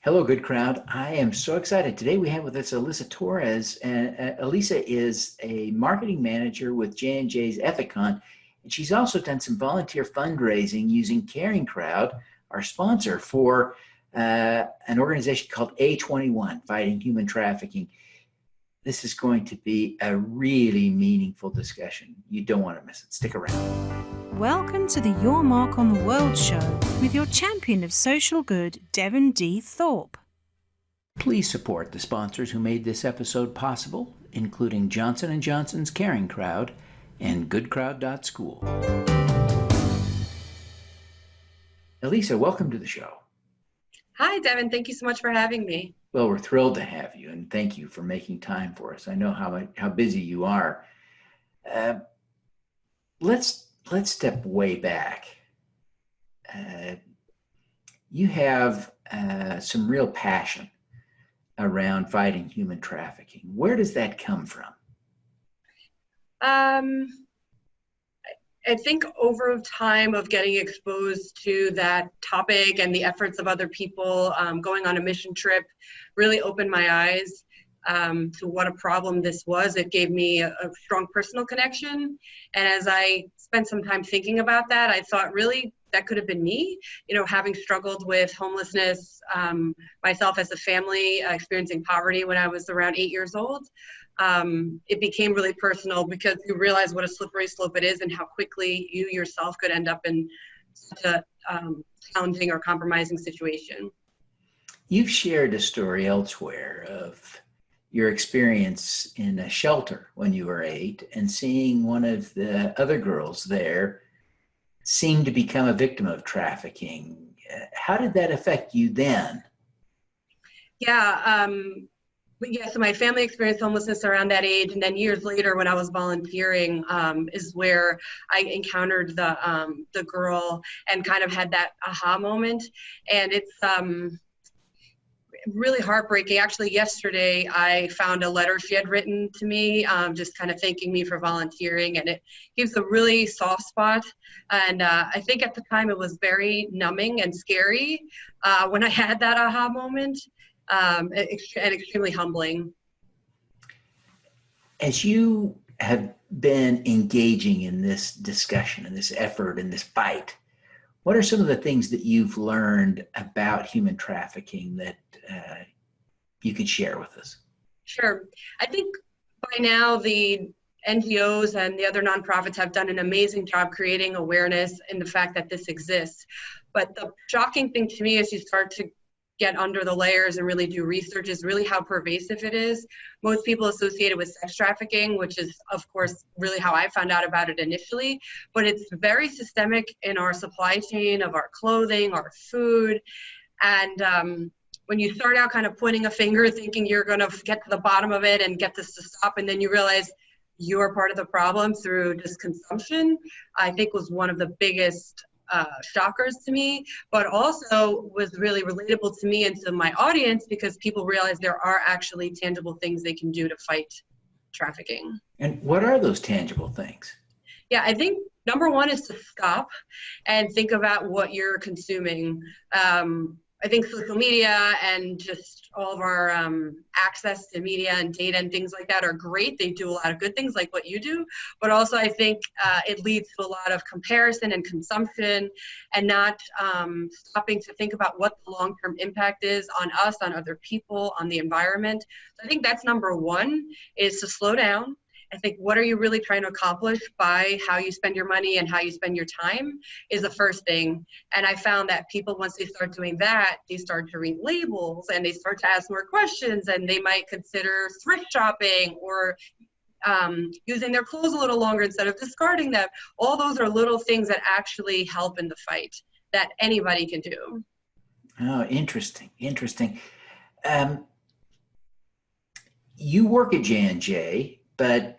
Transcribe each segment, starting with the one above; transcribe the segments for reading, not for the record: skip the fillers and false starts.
Hello, good crowd. I am so excited. Today we have with us Elisa Torres. And Elisa is a marketing manager with J&J's Ethicon, and she's also done some volunteer fundraising using CaringCrowd, our sponsor, for an organization called A21, Fighting Human Trafficking. This is going to be a really meaningful discussion. You don't want to miss it. Stick around. Welcome to the Your Mark on the World show with your champion of social good, Devin D. Thorpe. Please support the sponsors who made this episode possible, including Johnson & Johnson's CaringCrowd and GoodCrowd.school. Elisa, welcome to the show. Hi, Devin. Thank you so much for having me. Well, we're thrilled to have you, and thank you for making time for us. I know how busy you are. Let's step way back. You have some real passion around fighting human trafficking. Where does that come from? I think over time of getting exposed to that topic and the efforts of other people, going on a mission trip really opened my eyes to what a problem this was. It gave me a strong personal connection. And as I spent some time thinking about that, I thought really that could have been me, having struggled with homelessness myself as a family, experiencing poverty when I was around 8 years old. It became really personal because you realize what a slippery slope it is and how quickly you yourself could end up in such a challenging or compromising situation. You've shared a story elsewhere of your experience in a shelter when you were 8 and seeing one of the other girls there seem to become a victim of trafficking. How did that affect you then? So my family experienced homelessness around that age, and then years later when I was volunteering is where I encountered the girl and kind of had that aha moment. And it's really heartbreaking. Actually, yesterday I found a letter she had written to me, just kind of thanking me for volunteering, and it gives a really soft spot. And I think at the time it was very numbing and scary when I had that aha moment, and extremely humbling. As you have been engaging in this discussion and this effort and this fight, what are some of the things that you've learned about human trafficking that you could share with us? Sure. I think by now the NGOs and the other nonprofits have done an amazing job creating awareness in the fact that this exists. But the shocking thing to me as you start to get under the layers and really do research is really how pervasive it is. Most people associate it with sex trafficking, which is, of course, really how I found out about it initially. But it's very systemic in our supply chain of our clothing, our food. And when you start out kind of pointing a finger, thinking you're going to get to the bottom of it and get this to stop, and then you realize you're part of the problem through just consumption, I think was one of the biggest shockers to me, but also was really relatable to me and to my audience because people realize there are actually tangible things they can do to fight trafficking. And what are those tangible things? Yeah, I think number one is to stop and think about what you're consuming. I think social media and just all of our access to media and data and things like that are great. They do a lot of good things like what you do, but also I think it leads to a lot of comparison and consumption and not stopping to think about what the long-term impact is on us, on other people, on the environment. So I think that's number one, is to slow down. I think what are you really trying to accomplish by how you spend your money and how you spend your time is the first thing. And I found that people, once they start doing that, they start to read labels and they start to ask more questions, and they might consider thrift shopping or using their clothes a little longer instead of discarding them. All those are little things that actually help in the fight that anybody can do. Oh, interesting. You work at J&J, but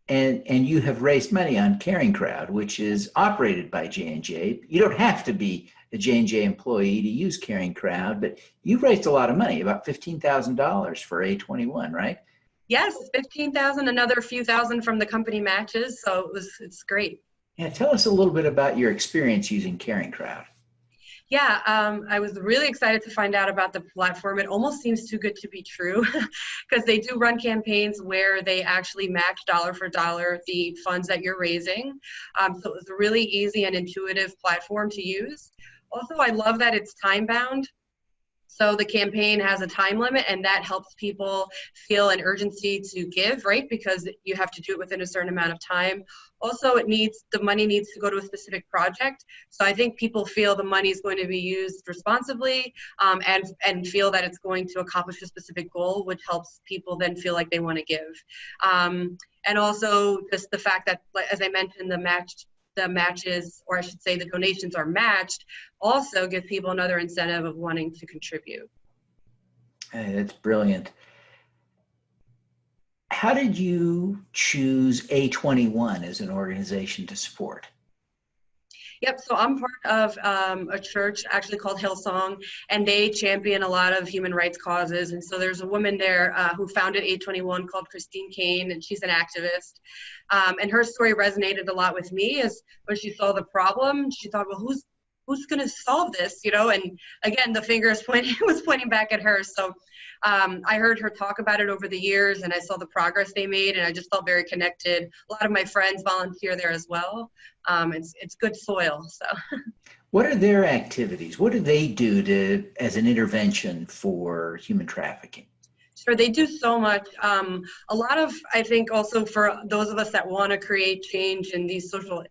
and you have raised money on CaringCrowd, which is operated by J&J. You don't have to be a J&J employee to use CaringCrowd, but you've raised a lot of money, about $15,000 for A21, right? Yes, 15,000, another few thousand from the company matches, so it's great. Yeah, tell us a little bit about your experience using CaringCrowd. Yeah, I was really excited to find out about the platform. It almost seems too good to be true because they do run campaigns where they actually match dollar for dollar the funds that you're raising. So it was a really easy and intuitive platform to use. Also, I love that it's time bound. So the campaign has a time limit, and that helps people feel an urgency to give, right? Because you have to do it within a certain amount of time. Also, the money needs to go to a specific project. So I think people feel the money is going to be used responsibly, and feel that it's going to accomplish a specific goal, which helps people then feel like they want to give. And also just the fact that, as I mentioned, the matches, or I should say the donations are matched, also give people another incentive of wanting to contribute. That's brilliant. How did you choose A21 as an organization to support? Yep, so I'm part of a church actually called Hillsong, and they champion a lot of human rights causes. And so there's a woman there who founded A21 called Christine Kane, and she's an activist. And her story resonated a lot with me, as when she saw the problem, she thought, well, who's going to solve this, you know? And again, the finger was pointing back at her. So I heard her talk about it over the years, and I saw the progress they made, and I just felt very connected. A lot of my friends volunteer there as well. It's good soil. So, What are their activities? What do they do as an intervention for human trafficking? sure, they do so much. A lot of, I think, also for those of us that want to create change in these social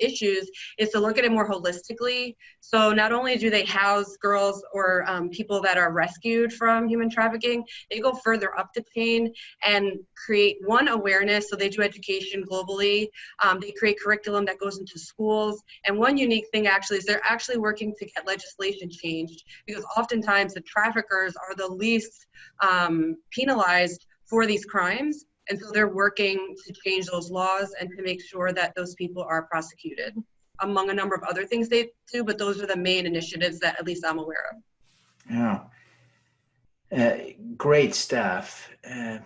issues, is to look at it more holistically. So not only do they house girls or people that are rescued from human trafficking, they go further up the chain and create awareness. So they do education globally. They create curriculum that goes into schools. And one unique thing actually is they're actually working to get legislation changed, because oftentimes the traffickers are the least penalized for these crimes. And so they're working to change those laws and to make sure that those people are prosecuted, among a number of other things they do, but those are the main initiatives that at least I'm aware of. Yeah, great stuff. As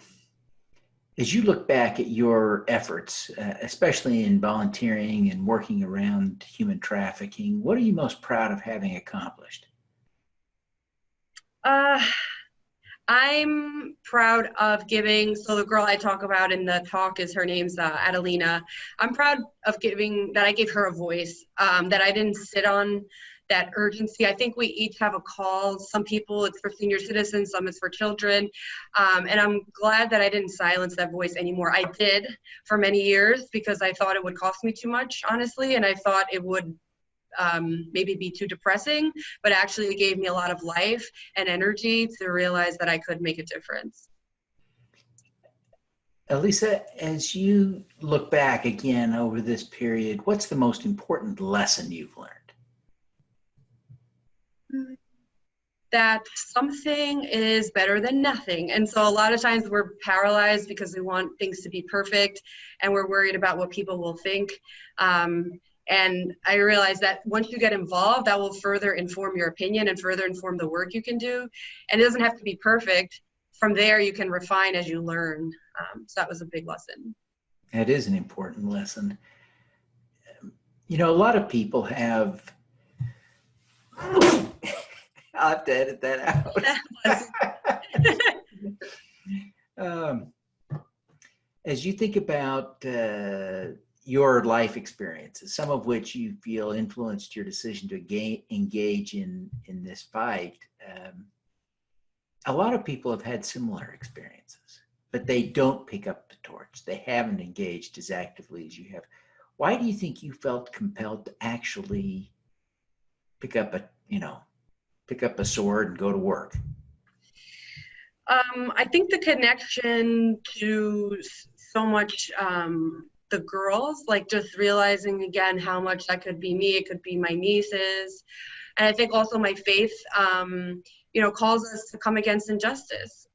you look back at your efforts, especially in volunteering and working around human trafficking, what are you most proud of having accomplished? I'm proud of giving, so the girl I talk about in the talk her name's Adelina. I'm proud of that I gave her a voice, that I didn't sit on that urgency. I think we each have a call. Some people, it's for senior citizens, some it's for children. And I'm glad that I didn't silence that voice anymore. I did for many years because I thought it would cost me too much, honestly, and I thought it would maybe be too depressing, but actually it gave me a lot of life and energy to realize that I could make a difference. Elisa, as you look back again over this period, what's the most important lesson you've learned? That something is better than nothing. And so a lot of times we're paralyzed because we want things to be perfect and we're worried about what people will think. And I realized that once you get involved, that will further inform your opinion and further inform the work you can do. And it doesn't have to be perfect. From there, you can refine as you learn. So that was a big lesson. That is an important lesson. You know, a lot of people have, I'll have to edit that out. As you think about your life experiences, some of which you feel influenced your decision to engage in this fight, a lot of people have had similar experiences, but they don't pick up the torch. They haven't engaged as actively as you have. Why do you think you felt compelled to actually pick up a sword and go to work? I think the connection to so much the girls, like just realizing again how much that could be me, it could be my nieces. And I think also my faith, calls us to come against injustice.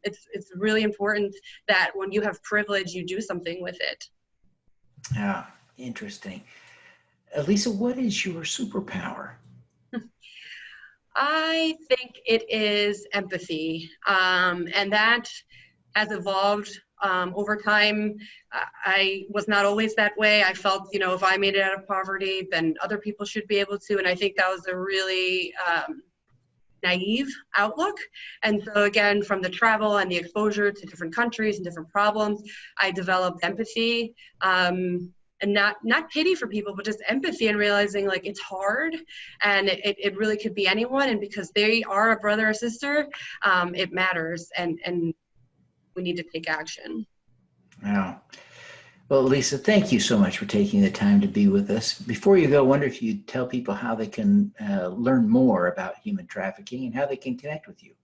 It's really important that when you have privilege, you do something with it. Yeah, interesting. Elisa, what is your superpower? I think it is empathy, and that has evolved Over time, I was not always that way. I felt, if I made it out of poverty, then other people should be able to. And I think that was a really naive outlook. And so again, from the travel and the exposure to different countries and different problems, I developed empathy. And not pity for people, but just empathy, and realizing like it's hard, and it really could be anyone. And because they are a brother or sister, it matters, and we need to take action. Wow. Well, Elisa, thank you so much for taking the time to be with us. Before you go, I wonder if you'd tell people how they can learn more about human trafficking and how they can connect with you.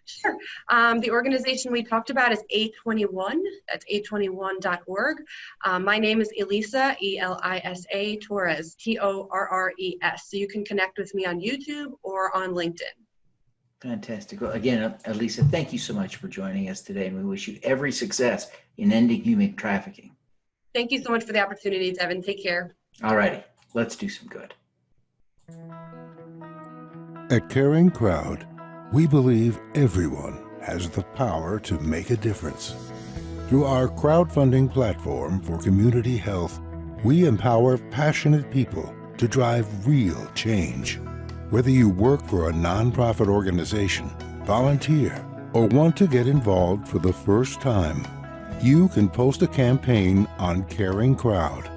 Sure. The organization we talked about is A21. That's A21.org. My name is Elisa, Elisa Torres, Torres. So you can connect with me on YouTube or on LinkedIn. Fantastic. Well, again, Elisa, thank you so much for joining us today, and we wish you every success in ending human trafficking. Thank you so much for the opportunity, Devin. Take care. All righty. Let's do some good. At CaringCrowd, we believe everyone has the power to make a difference. Through our crowdfunding platform for community health, we empower passionate people to drive real change. Whether you work for a nonprofit organization, volunteer, or want to get involved for the first time, you can post a campaign on CaringCrowd.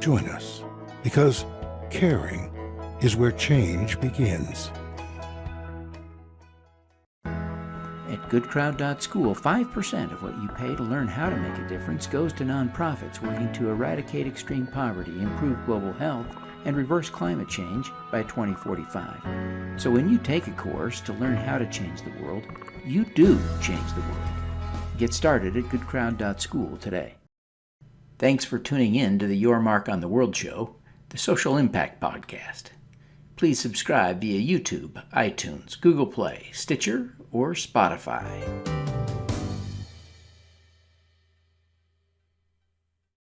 Join us, because caring is where change begins. At GoodCrowd.school, 5% of what you pay to learn how to make a difference goes to nonprofits working to eradicate extreme poverty, improve global health, and reverse climate change by 2045. So when you take a course to learn how to change the world, you do change the world. Get started at GoodCrowd.school today. Thanks for tuning in to the Your Mark on the World show, the Social Impact Podcast. Please subscribe via YouTube, iTunes, Google Play, Stitcher, or Spotify.